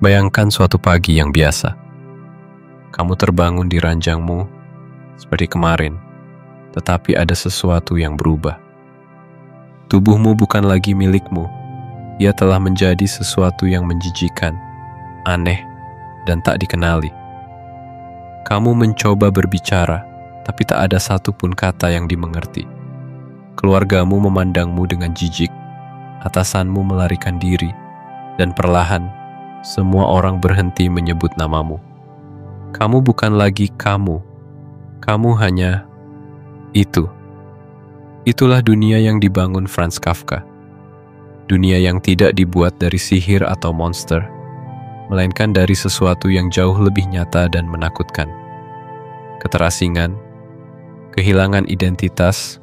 Bayangkan suatu pagi yang biasa. Kamu terbangun di ranjangmu seperti kemarin, tetapi ada sesuatu yang berubah. Tubuhmu bukan lagi milikmu. Ia telah menjadi sesuatu yang menjijikan, aneh, dan tak dikenali. Kamu mencoba berbicara, tapi tak ada satupun kata yang dimengerti. Keluargamu memandangmu dengan jijik, atasanmu melarikan diri, dan perlahan semua orang berhenti menyebut namamu. Kamu bukan lagi kamu hanya itu. Itulah dunia yang dibangun Franz Kafka. Dunia yang tidak dibuat dari sihir atau monster, melainkan dari sesuatu yang jauh lebih nyata dan menakutkan. Keterasingan, kehilangan identitas,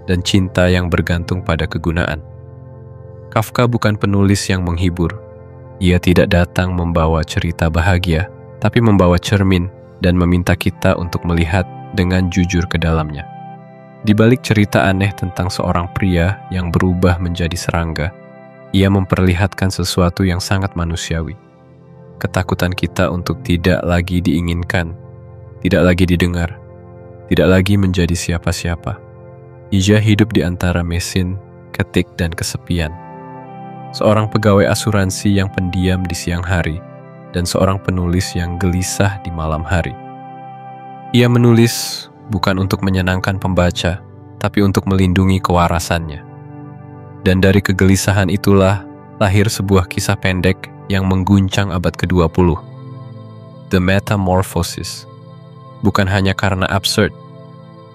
dan cinta yang bergantung pada kegunaan. Kafka bukan penulis yang menghibur. Ia tidak datang membawa cerita bahagia, tapi membawa cermin dan meminta kita untuk melihat dengan jujur ke dalamnya. Di balik cerita aneh tentang seorang pria yang berubah menjadi serangga, ia memperlihatkan sesuatu yang sangat manusiawi. Ketakutan kita untuk tidak lagi diinginkan, tidak lagi didengar, tidak lagi menjadi siapa-siapa. Ia hidup di antara mesin, ketik, dan kesepian. Seorang pegawai asuransi yang pendiam di siang hari, dan seorang penulis yang gelisah di malam hari. Ia menulis bukan untuk menyenangkan pembaca, tapi untuk melindungi kewarasannya. Dan dari kegelisahan itulah lahir sebuah kisah pendek yang mengguncang abad ke-20. The Metamorphosis. Bukan hanya karena absurd,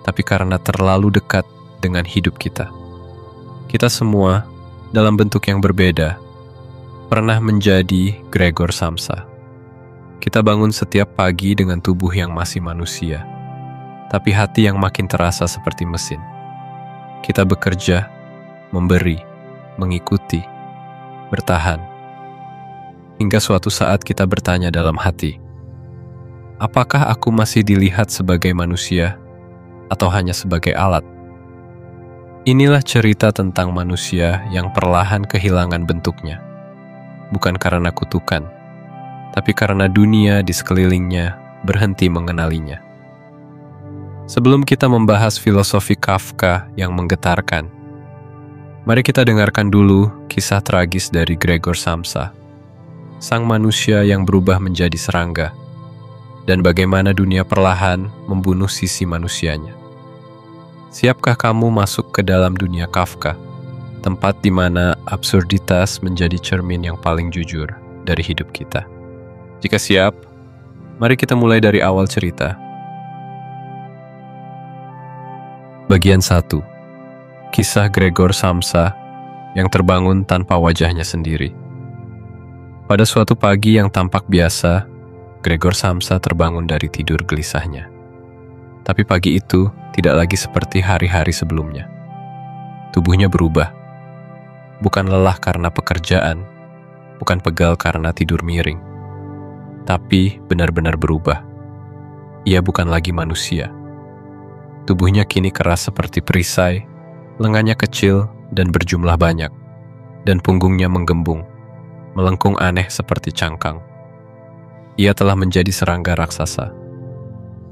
tapi karena terlalu dekat dengan hidup kita. Kita semua, dalam bentuk yang berbeda, pernah menjadi Gregor Samsa. Kita bangun setiap pagi dengan tubuh yang masih manusia, tapi hati yang makin terasa seperti mesin. Kita bekerja, memberi, mengikuti, bertahan. Hingga suatu saat kita bertanya dalam hati, apakah aku masih dilihat sebagai manusia atau hanya sebagai alat? Inilah cerita tentang manusia yang perlahan kehilangan bentuknya. Bukan karena kutukan, tapi karena dunia di sekelilingnya berhenti mengenalinya. Sebelum kita membahas filosofi Kafka yang menggetarkan, mari kita dengarkan dulu kisah tragis dari Gregor Samsa, sang manusia yang berubah menjadi serangga, dan bagaimana dunia perlahan membunuh sisi manusianya. Siapkah kamu masuk ke dalam dunia Kafka, tempat di mana absurditas menjadi cermin yang paling jujur dari hidup kita? Jika siap, mari kita mulai dari awal cerita. Bagian 1. Kisah Gregor Samsa yang terbangun tanpa wajahnya sendiri. Pada suatu pagi yang tampak biasa, Gregor Samsa terbangun dari tidur gelisahnya. Tapi pagi itu tidak lagi seperti hari-hari sebelumnya. Tubuhnya berubah. Bukan lelah karena pekerjaan, bukan pegal karena tidur miring, tapi benar-benar berubah. Ia bukan lagi manusia. Tubuhnya kini keras seperti perisai, lengannya kecil dan berjumlah banyak, dan punggungnya menggembung, melengkung aneh seperti cangkang. Ia telah menjadi serangga raksasa.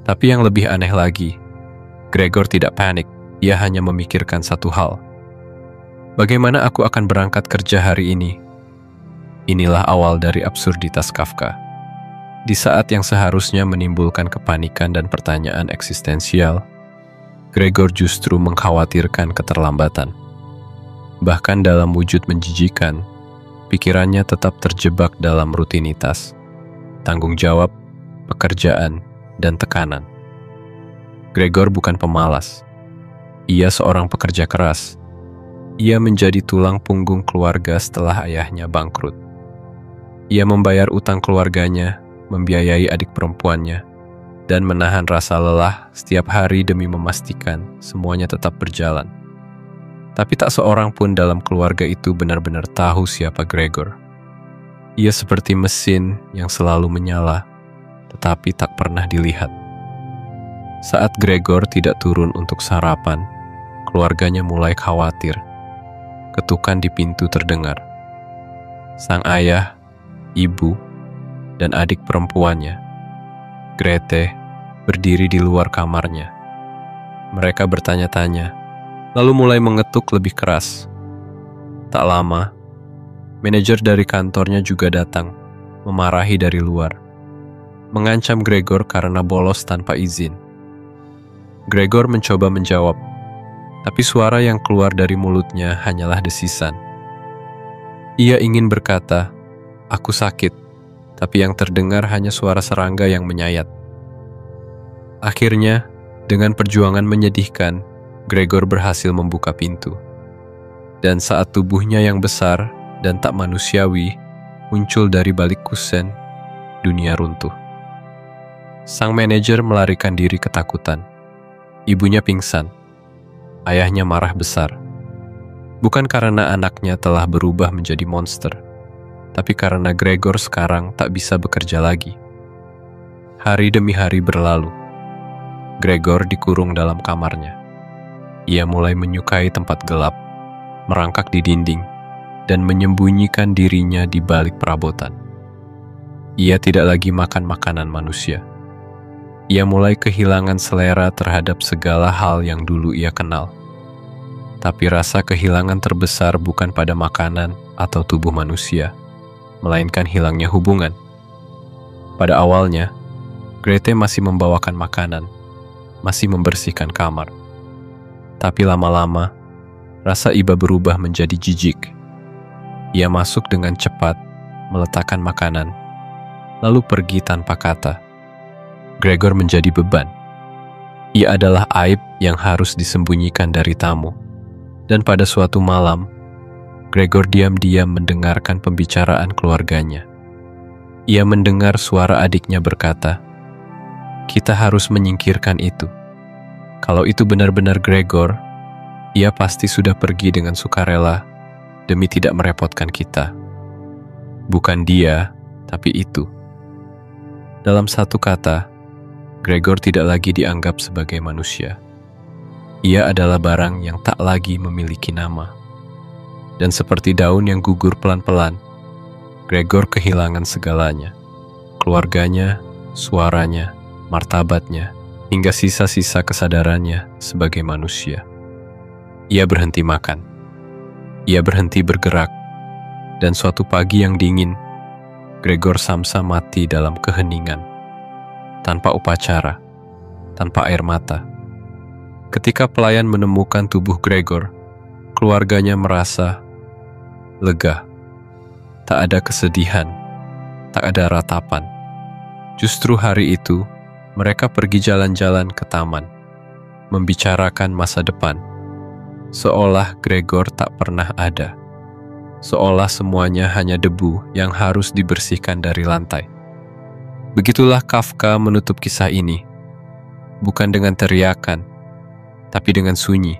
Tapi yang lebih aneh lagi, Gregor tidak panik. Ia hanya memikirkan satu hal. Bagaimana aku akan berangkat kerja hari ini? Inilah awal dari absurditas Kafka. Di saat yang seharusnya menimbulkan kepanikan dan pertanyaan eksistensial, Gregor justru mengkhawatirkan keterlambatan. Bahkan dalam wujud menjijikan, pikirannya tetap terjebak dalam rutinitas, tanggung jawab, pekerjaan, dan tekanan. Gregor bukan pemalas. Ia seorang pekerja keras. Ia menjadi tulang punggung keluarga setelah ayahnya bangkrut. Ia membayar utang keluarganya, membiayai adik perempuannya, dan menahan rasa lelah setiap hari demi memastikan semuanya tetap berjalan. Tapi tak seorang pun dalam keluarga itu benar-benar tahu siapa Gregor. Ia seperti mesin yang selalu menyala, tetapi tak pernah dilihat. Saat Gregor tidak turun untuk sarapan, keluarganya mulai khawatir. Ketukan di pintu terdengar. Sang ayah, ibu, dan adik perempuannya, Grete, berdiri di luar kamarnya. Mereka bertanya-tanya, lalu mulai mengetuk lebih keras. Tak lama, manajer dari kantornya juga datang, memarahi dari luar, mengancam Gregor karena bolos tanpa izin. Gregor mencoba menjawab, tapi suara yang keluar dari mulutnya hanyalah desisan. Ia ingin berkata, "Aku sakit," tapi yang terdengar hanya suara serangga yang menyayat. Akhirnya, dengan perjuangan menyedihkan, Gregor berhasil membuka pintu. Dan saat tubuhnya yang besar dan tak manusiawi muncul dari balik kusen, dunia runtuh. Sang manajer melarikan diri ketakutan. Ibunya pingsan. Ayahnya marah besar. Bukan karena anaknya telah berubah menjadi monster, tapi karena Gregor sekarang tak bisa bekerja lagi. Hari demi hari berlalu. Gregor dikurung dalam kamarnya. Ia mulai menyukai tempat gelap, merangkak di dinding, dan menyembunyikan dirinya di balik perabotan. Ia tidak lagi makan makanan manusia. Ia mulai kehilangan selera terhadap segala hal yang dulu ia kenal. Tapi rasa kehilangan terbesar bukan pada makanan atau tubuh manusia, melainkan hilangnya hubungan. Pada awalnya, Grete masih membawakan makanan, masih membersihkan kamar. Tapi lama-lama, rasa iba berubah menjadi jijik. Ia masuk dengan cepat, meletakkan makanan, lalu pergi tanpa kata. Gregor menjadi beban. Ia adalah aib yang harus disembunyikan dari tamu. Dan pada suatu malam, Gregor diam-diam mendengarkan pembicaraan keluarganya. Ia mendengar suara adiknya berkata, "Kita harus menyingkirkan itu. Kalau itu benar-benar Gregor, ia pasti sudah pergi dengan sukarela demi tidak merepotkan kita. Bukan dia, tapi itu." Dalam satu kata, Gregor tidak lagi dianggap sebagai manusia. Ia adalah barang yang tak lagi memiliki nama. Dan seperti daun yang gugur pelan-pelan, Gregor kehilangan segalanya. Keluarganya, suaranya, martabatnya, hingga sisa-sisa kesadarannya sebagai manusia. Ia berhenti makan. Ia berhenti bergerak. Dan suatu pagi yang dingin, Gregor Samsa mati dalam keheningan. Tanpa upacara, tanpa air mata. Ketika pelayan menemukan tubuh Gregor, keluarganya merasa lega. Tak ada kesedihan, tak ada ratapan. Justru hari itu, mereka pergi jalan-jalan ke taman, membicarakan masa depan. Seolah Gregor tak pernah ada. Seolah semuanya hanya debu yang harus dibersihkan dari lantai. Begitulah Kafka menutup kisah ini, bukan dengan teriakan, tapi dengan sunyi.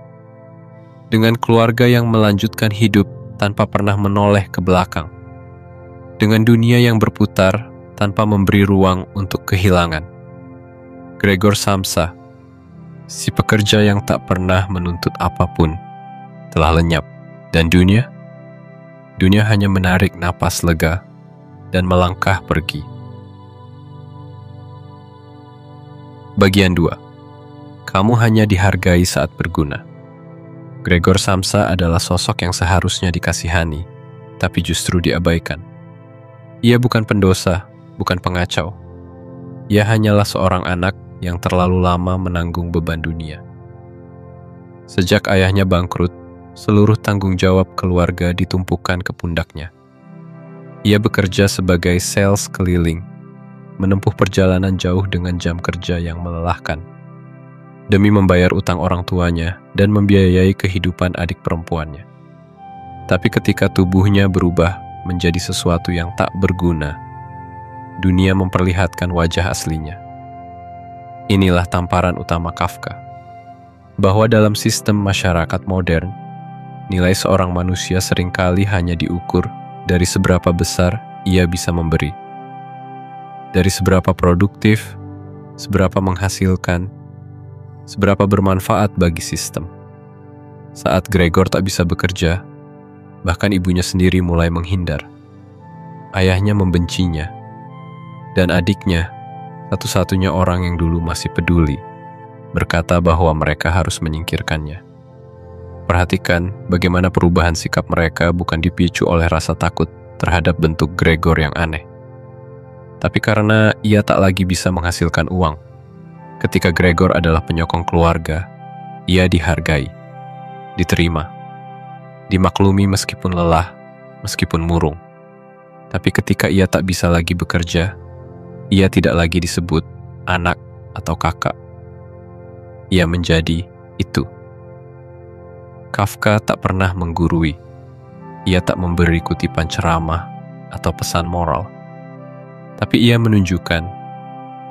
Dengan keluarga yang melanjutkan hidup tanpa pernah menoleh ke belakang. Dengan dunia yang berputar tanpa memberi ruang untuk kehilangan. Gregor Samsa, si pekerja yang tak pernah menuntut apapun, telah lenyap. Dan dunia hanya menarik napas lega dan melangkah pergi. Bagian 2. Kamu hanya dihargai saat berguna. Gregor Samsa adalah sosok yang seharusnya dikasihani, tapi justru diabaikan. Ia bukan pendosa, bukan pengacau. Ia hanyalah seorang anak yang terlalu lama menanggung beban dunia. Sejak ayahnya bangkrut, seluruh tanggung jawab keluarga ditumpukan ke pundaknya. Ia bekerja sebagai sales keliling, menempuh perjalanan jauh dengan jam kerja yang melelahkan, demi membayar utang orang tuanya dan membiayai kehidupan adik perempuannya. Tapi ketika tubuhnya berubah menjadi sesuatu yang tak berguna, dunia memperlihatkan wajah aslinya. Inilah tamparan utama Kafka, bahwa dalam sistem masyarakat modern, nilai seorang manusia seringkali hanya diukur dari seberapa besar ia bisa memberi. Dari seberapa produktif, seberapa menghasilkan, seberapa bermanfaat bagi sistem. Saat Gregor tak bisa bekerja, bahkan ibunya sendiri mulai menghindar. Ayahnya membencinya. Dan adiknya, satu-satunya orang yang dulu masih peduli, berkata bahwa mereka harus menyingkirkannya. Perhatikan bagaimana perubahan sikap mereka bukan dipicu oleh rasa takut terhadap bentuk Gregor yang aneh, tapi karena ia tak lagi bisa menghasilkan uang. Ketika Gregor adalah penyokong keluarga, ia dihargai, diterima, dimaklumi meskipun lelah, meskipun murung. Tapi ketika ia tak bisa lagi bekerja, ia tidak lagi disebut anak atau kakak. Ia menjadi itu. Kafka tak pernah menggurui. Ia tak memberi kutipan ceramah atau pesan moral. Tapi ia menunjukkan,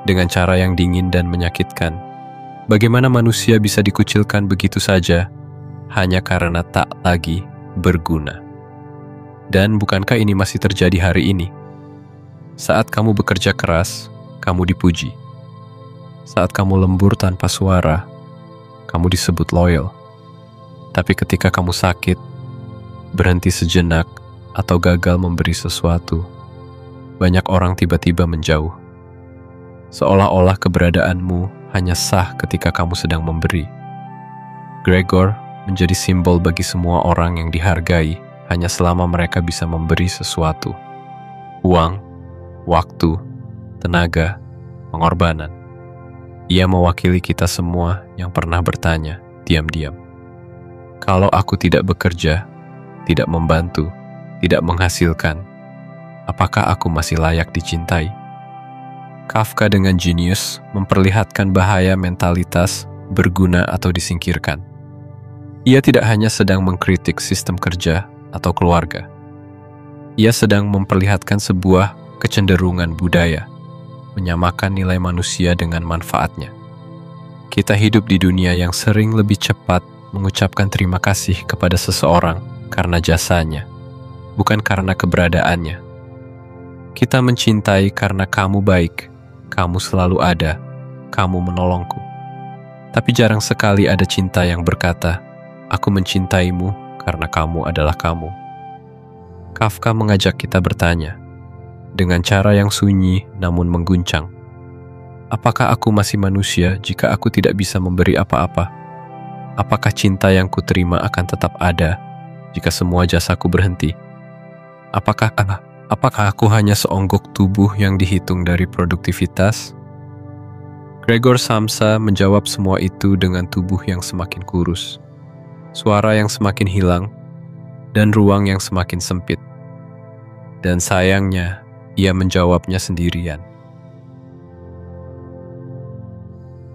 dengan cara yang dingin dan menyakitkan, bagaimana manusia bisa dikucilkan begitu saja hanya karena tak lagi berguna. Dan bukankah ini masih terjadi hari ini? Saat kamu bekerja keras, kamu dipuji. Saat kamu lembur tanpa suara, kamu disebut loyal. Tapi ketika kamu sakit, berhenti sejenak, atau gagal memberi sesuatu, banyak orang tiba-tiba menjauh. Seolah-olah keberadaanmu hanya sah ketika kamu sedang memberi. Gregor menjadi simbol bagi semua orang yang dihargai hanya selama mereka bisa memberi sesuatu. Uang, waktu, tenaga, pengorbanan. Ia mewakili kita semua yang pernah bertanya diam-diam, kalau aku tidak bekerja, tidak membantu, tidak menghasilkan, apakah aku masih layak dicintai? Kafka dengan jenius memperlihatkan bahaya mentalitas berguna atau disingkirkan. Ia tidak hanya sedang mengkritik sistem kerja atau keluarga. Ia sedang memperlihatkan sebuah kecenderungan budaya, menyamakan nilai manusia dengan manfaatnya. Kita hidup di dunia yang sering lebih cepat mengucapkan terima kasih kepada seseorang karena jasanya, bukan karena keberadaannya. Kita mencintai karena kamu baik, kamu selalu ada, kamu menolongku. Tapi jarang sekali ada cinta yang berkata, aku mencintaimu karena kamu adalah kamu. Kafka mengajak kita bertanya, dengan cara yang sunyi namun mengguncang, apakah aku masih manusia jika aku tidak bisa memberi apa-apa? Apakah cinta yang kuterima akan tetap ada jika semua jasaku berhenti? Apakah aku hanya seonggok tubuh yang dihitung dari produktivitas? Gregor Samsa menjawab semua itu dengan tubuh yang semakin kurus, suara yang semakin hilang, dan ruang yang semakin sempit. Dan sayangnya, ia menjawabnya sendirian.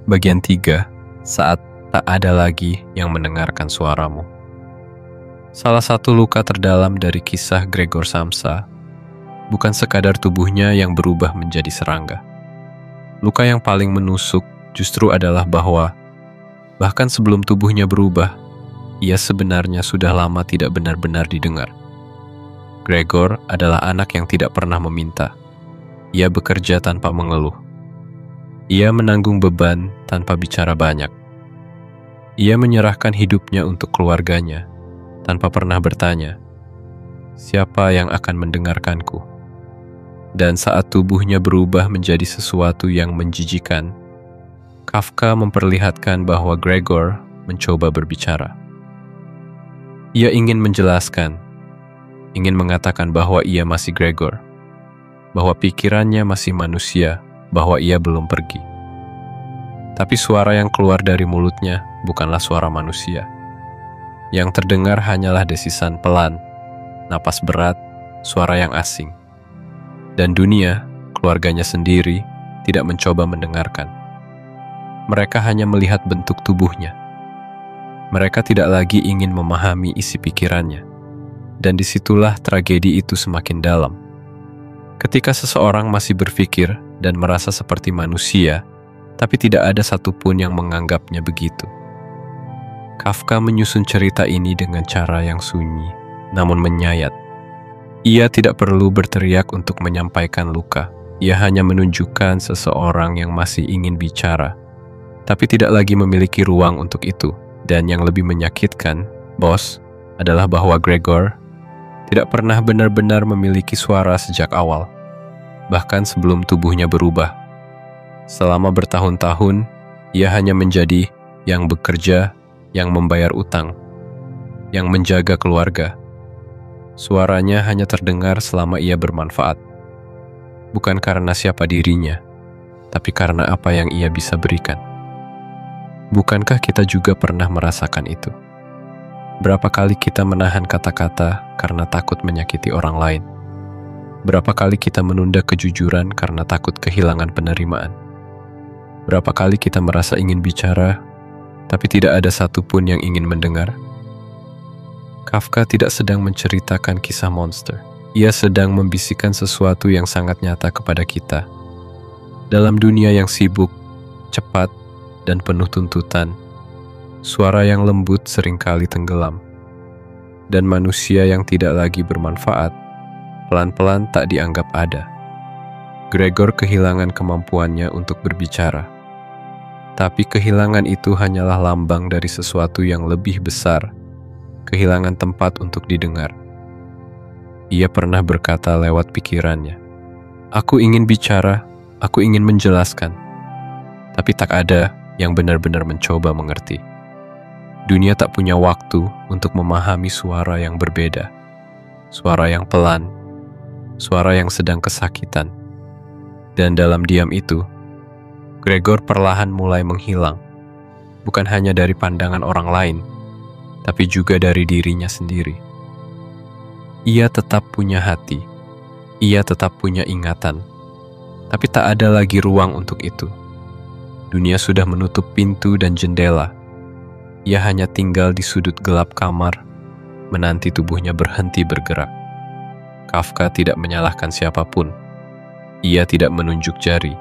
Bagian 3, saat tak ada lagi yang mendengarkan suaramu. Salah satu luka terdalam dari kisah Gregor Samsa bukan sekadar tubuhnya yang berubah menjadi serangga. Luka yang paling menusuk justru adalah bahwa bahkan sebelum tubuhnya berubah, ia sebenarnya sudah lama tidak benar-benar didengar. Gregor adalah anak yang tidak pernah meminta. Ia bekerja tanpa mengeluh. Ia menanggung beban tanpa bicara banyak. Ia menyerahkan hidupnya untuk keluarganya, tanpa pernah bertanya, siapa yang akan mendengarkanku? Dan saat tubuhnya berubah menjadi sesuatu yang menjijikan, Kafka memperlihatkan bahwa Gregor mencoba berbicara. Ia ingin menjelaskan, ingin mengatakan bahwa ia masih Gregor, bahwa pikirannya masih manusia, bahwa ia belum pergi. Tapi suara yang keluar dari mulutnya bukanlah suara manusia. Yang terdengar hanyalah desisan pelan, napas berat, suara yang asing. Dan dunia, keluarganya sendiri, tidak mencoba mendengarkan. Mereka hanya melihat bentuk tubuhnya. Mereka tidak lagi ingin memahami isi pikirannya. Dan disitulah tragedi itu semakin dalam. Ketika seseorang masih berpikir dan merasa seperti manusia, tapi tidak ada satupun yang menganggapnya begitu. Kafka menyusun cerita ini dengan cara yang sunyi, namun menyayat. Ia tidak perlu berteriak untuk menyampaikan luka. Ia hanya menunjukkan seseorang yang masih ingin bicara, tapi tidak lagi memiliki ruang untuk itu. Dan yang lebih menyakitkan, bos, adalah bahwa Gregor tidak pernah benar-benar memiliki suara sejak awal. bahkan sebelum tubuhnya berubah. Selama bertahun-tahun, ia hanya menjadi yang bekerja, yang membayar utang, yang menjaga keluarga. Suaranya hanya terdengar selama ia bermanfaat. Bukan karena siapa dirinya, tapi karena apa yang ia bisa berikan. Bukankah kita juga pernah merasakan itu? Berapa kali kita menahan kata-kata karena takut menyakiti orang lain? Berapa kali kita menunda kejujuran karena takut kehilangan penerimaan? Berapa kali kita merasa ingin bicara, tapi tidak ada satupun yang ingin mendengar? Kafka tidak sedang menceritakan kisah monster. Ia sedang membisikkan sesuatu yang sangat nyata kepada kita. Dalam dunia yang sibuk, cepat, dan penuh tuntutan, suara yang lembut seringkali tenggelam. Dan manusia yang tidak lagi bermanfaat, pelan-pelan tak dianggap ada. Gregor kehilangan kemampuannya untuk berbicara. Tapi kehilangan itu hanyalah lambang dari sesuatu yang lebih besar, kehilangan tempat untuk didengar. Ia pernah berkata lewat pikirannya, "Aku ingin bicara, aku ingin menjelaskan." Tapi tak ada yang benar-benar mencoba mengerti. Dunia tak punya waktu untuk memahami suara yang berbeda. Suara yang pelan, suara yang sedang kesakitan. Dan dalam diam itu, Gregor perlahan mulai menghilang. Bukan hanya dari pandangan orang lain, tapi juga dari dirinya sendiri. Ia tetap punya hati, ia tetap punya ingatan, tapi tak ada lagi ruang untuk itu. Dunia sudah menutup pintu dan jendela. Ia hanya tinggal di sudut gelap kamar, menanti tubuhnya berhenti bergerak. Kafka tidak menyalahkan siapapun. Ia tidak menunjuk jari,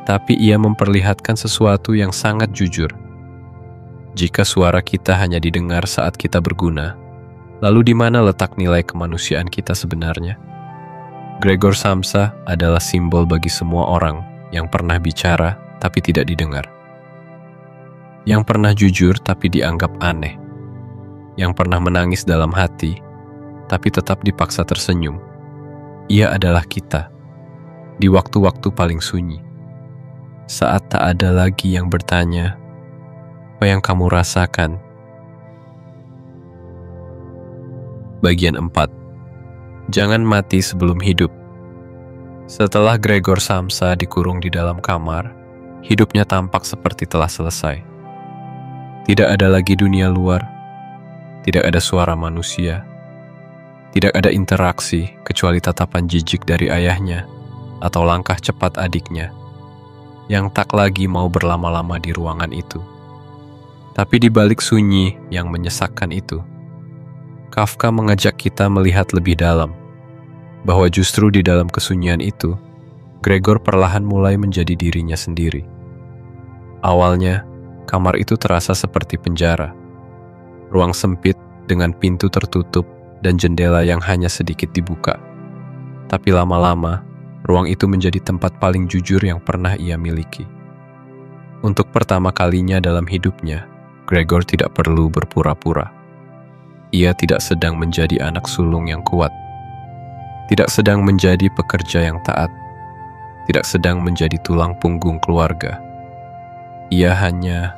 tapi ia memperlihatkan sesuatu yang sangat jujur. Jika suara kita hanya didengar saat kita berguna, lalu di mana letak nilai kemanusiaan kita sebenarnya? Gregor Samsa adalah simbol bagi semua orang yang pernah bicara tapi tidak didengar. Yang pernah jujur tapi dianggap aneh. Yang pernah menangis dalam hati tapi tetap dipaksa tersenyum. Ia adalah kita di waktu-waktu paling sunyi. Saat tak ada lagi yang bertanya, "Apa yang kamu rasakan?" Bagian 4. Jangan mati sebelum hidup. Setelah Gregor Samsa dikurung di dalam kamar, hidupnya tampak seperti telah selesai. Tidak ada lagi dunia luar, tidak ada suara manusia, tidak ada interaksi kecuali tatapan jijik dari ayahnya atau langkah cepat adiknya yang tak lagi mau berlama-lama di ruangan itu. Tapi di balik sunyi yang menyesakkan itu, Kafka mengajak kita melihat lebih dalam, bahwa justru di dalam kesunyian itu, Gregor perlahan mulai menjadi dirinya sendiri. Awalnya, kamar itu terasa seperti penjara. Ruang sempit dengan pintu tertutup dan jendela yang hanya sedikit dibuka. Tapi lama-lama, ruang itu menjadi tempat paling jujur yang pernah ia miliki. Untuk pertama kalinya dalam hidupnya, Gregor tidak perlu berpura-pura. Ia tidak sedang menjadi anak sulung yang kuat, tidak sedang menjadi pekerja yang taat, tidak sedang menjadi tulang punggung keluarga. Ia hanya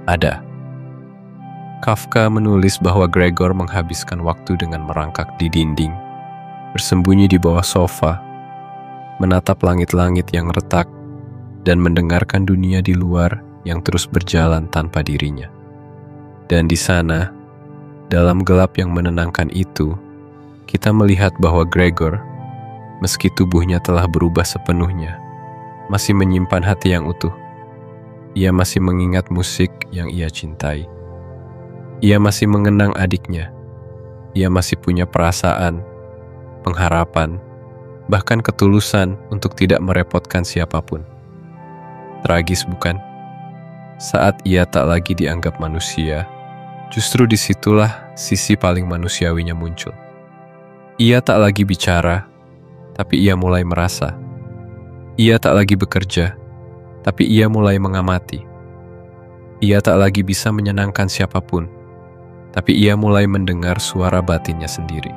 ada. Kafka menulis bahwa Gregor menghabiskan waktu dengan merangkak di dinding, bersembunyi di bawah sofa, menatap langit-langit yang retak, dan mendengarkan dunia di luar yang terus berjalan tanpa dirinya. Dan di sana, dalam gelap yang menenangkan itu, kita melihat bahwa Gregor, meski tubuhnya telah berubah sepenuhnya, masih menyimpan hati yang utuh. Ia masih mengingat musik yang ia cintai. Ia masih mengenang adiknya. Ia masih punya perasaan, pengharapan, bahkan ketulusan untuk tidak merepotkan siapapun. Tragis bukan? Saat ia tak lagi dianggap manusia, justru disitulah sisi paling manusiawinya muncul. Ia tak lagi bicara, tapi ia mulai merasa. Ia tak lagi bekerja, tapi ia mulai mengamati. Ia tak lagi bisa menyenangkan siapapun, tapi ia mulai mendengar suara batinnya sendiri.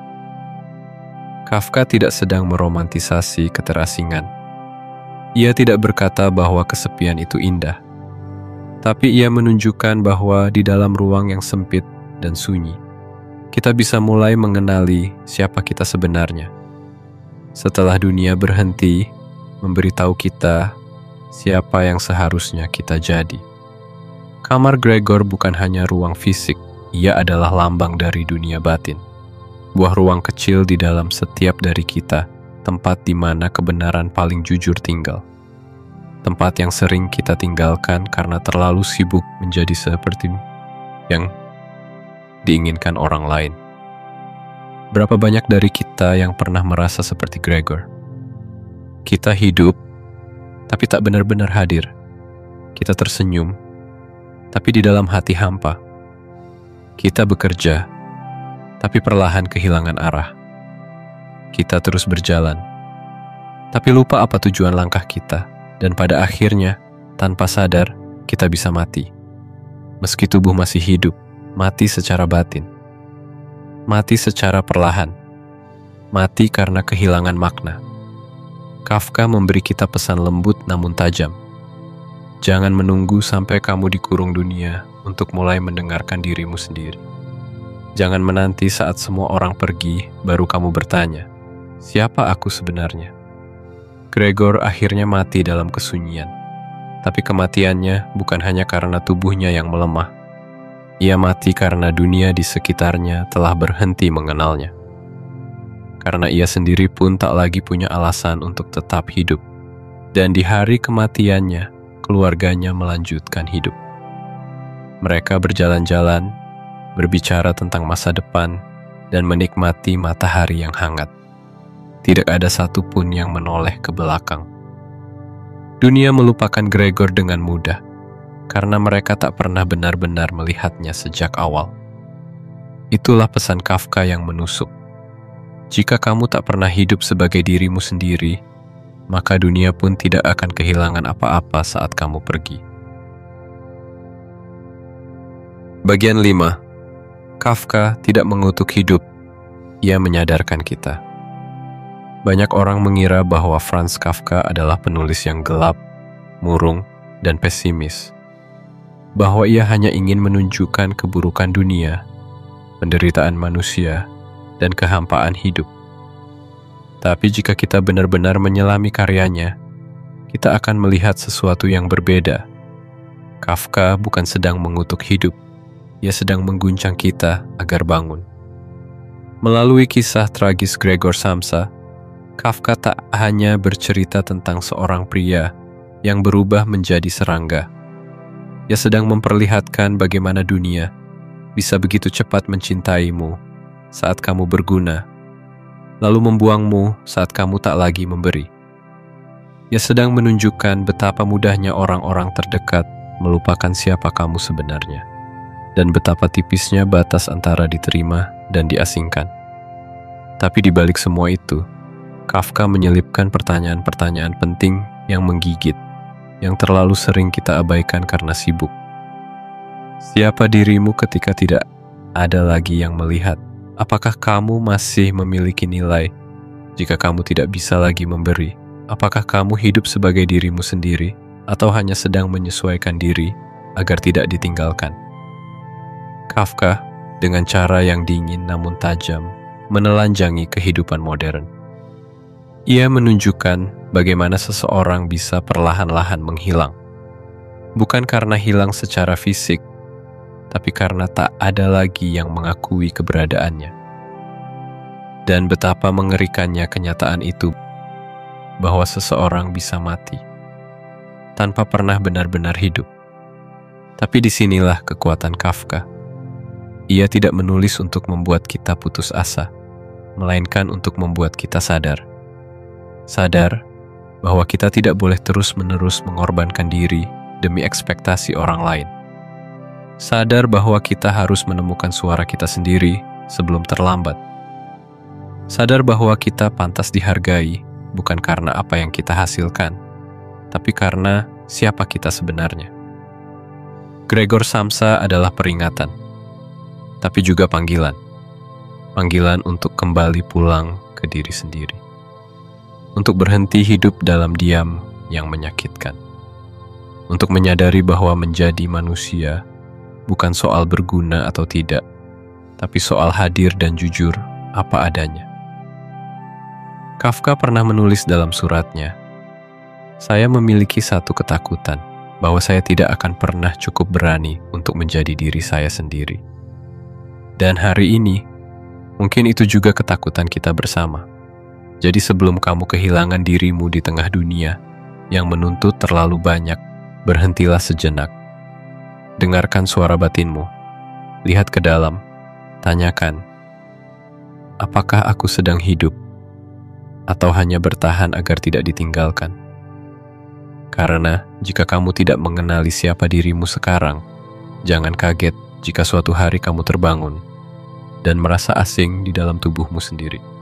Kafka tidak sedang meromantisasi keterasingan. Ia tidak berkata bahwa kesepian itu indah, tapi ia menunjukkan bahwa di dalam ruang yang sempit dan sunyi, kita bisa mulai mengenali siapa kita sebenarnya. Setelah dunia berhenti memberitahu kita siapa yang seharusnya kita jadi. Kamar Gregor bukan hanya ruang fisik, ia adalah lambang dari dunia batin. Buah ruang kecil di dalam setiap dari kita, tempat di mana kebenaran paling jujur tinggal. Tempat yang sering kita tinggalkan karena terlalu sibuk menjadi seperti yang diinginkan orang lain. Berapa banyak dari kita yang pernah merasa seperti Gregor? Kita hidup, tapi tak benar-benar hadir. Kita tersenyum, tapi di dalam hati hampa. Kita bekerja, tapi perlahan kehilangan arah. Kita terus berjalan, tapi lupa apa tujuan langkah kita, dan pada akhirnya, tanpa sadar, kita bisa mati. Meski tubuh masih hidup, mati secara batin. Mati secara perlahan. Mati karena kehilangan makna. Kafka memberi kita pesan lembut namun tajam. Jangan menunggu sampai kamu dikurung dunia untuk mulai mendengarkan dirimu sendiri. Jangan menanti saat semua orang pergi, baru kamu bertanya, siapa aku sebenarnya? Gregor akhirnya mati dalam kesunyian. Tapi kematiannya bukan hanya karena tubuhnya yang melemah. Ia mati karena dunia di sekitarnya telah berhenti mengenalnya. Karena ia sendiri pun tak lagi punya alasan untuk tetap hidup. Dan di hari kematiannya, keluarganya melanjutkan hidup. Mereka berjalan-jalan, berbicara tentang masa depan, dan menikmati matahari yang hangat. Tidak ada satupun yang menoleh ke belakang. Dunia melupakan Gregor dengan mudah, karena mereka tak pernah benar-benar melihatnya sejak awal. Itulah pesan Kafka yang menusuk. Jika kamu tak pernah hidup sebagai dirimu sendiri, maka dunia pun tidak akan kehilangan apa-apa saat kamu pergi. Bagian 5. Kafka tidak mengutuk hidup, ia menyadarkan kita. Banyak orang mengira bahwa Franz Kafka adalah penulis yang gelap, murung, dan pesimis. Bahwa ia hanya ingin menunjukkan keburukan dunia, penderitaan manusia, dan kehampaan hidup. Tapi jika kita benar-benar menyelami karyanya, kita akan melihat sesuatu yang berbeda. Kafka bukan sedang mengutuk hidup, ia sedang mengguncang kita agar bangun. Melalui kisah tragis Gregor Samsa, Kafka tak hanya bercerita tentang seorang pria yang berubah menjadi serangga. Ia sedang memperlihatkan bagaimana dunia bisa begitu cepat mencintaimu saat kamu berguna, lalu membuangmu saat kamu tak lagi memberi. Ia sedang menunjukkan betapa mudahnya orang-orang terdekat melupakan siapa kamu sebenarnya, dan betapa tipisnya batas antara diterima dan diasingkan. Tapi di balik semua itu, Kafka menyelipkan pertanyaan-pertanyaan penting yang menggigit, yang terlalu sering kita abaikan karena sibuk. Siapa dirimu ketika tidak ada lagi yang melihat? Apakah kamu masih memiliki nilai jika kamu tidak bisa lagi memberi? Apakah kamu hidup sebagai dirimu sendiri atau hanya sedang menyesuaikan diri agar tidak ditinggalkan? Kafka, dengan cara yang dingin namun tajam, menelanjangi kehidupan modern. Ia menunjukkan bagaimana seseorang bisa perlahan-lahan menghilang. Bukan karena hilang secara fisik, tapi karena tak ada lagi yang mengakui keberadaannya. Dan betapa mengerikannya kenyataan itu, bahwa seseorang bisa mati tanpa pernah benar-benar hidup. Tapi disinilah kekuatan Kafka. Ia tidak menulis untuk membuat kita putus asa, melainkan untuk membuat kita sadar. Sadar bahwa kita tidak boleh terus-menerus mengorbankan diri demi ekspektasi orang lain. Sadar bahwa kita harus menemukan suara kita sendiri sebelum terlambat. Sadar bahwa kita pantas dihargai bukan karena apa yang kita hasilkan, tapi karena siapa kita sebenarnya. Gregor Samsa adalah peringatan, tapi juga panggilan. panggilan untuk kembali pulang ke diri sendiri, untuk berhenti hidup dalam diam yang menyakitkan, untuk menyadari bahwa menjadi manusia bukan soal berguna atau tidak, tapi soal hadir dan jujur apa adanya. Kafka pernah menulis dalam suratnya, "Saya memiliki satu ketakutan, bahwa saya tidak akan pernah cukup berani untuk menjadi diri saya sendiri." Dan hari ini, mungkin itu juga ketakutan kita bersama. Jadi sebelum kamu kehilangan dirimu di tengah dunia yang menuntut terlalu banyak, berhentilah sejenak. Dengarkan suara batinmu, lihat ke dalam, tanyakan, apakah aku sedang hidup? Atau hanya bertahan agar tidak ditinggalkan? Karena jika kamu tidak mengenali siapa dirimu sekarang, jangan kaget jika suatu hari kamu terbangun dan merasa asing di dalam tubuhmu sendiri.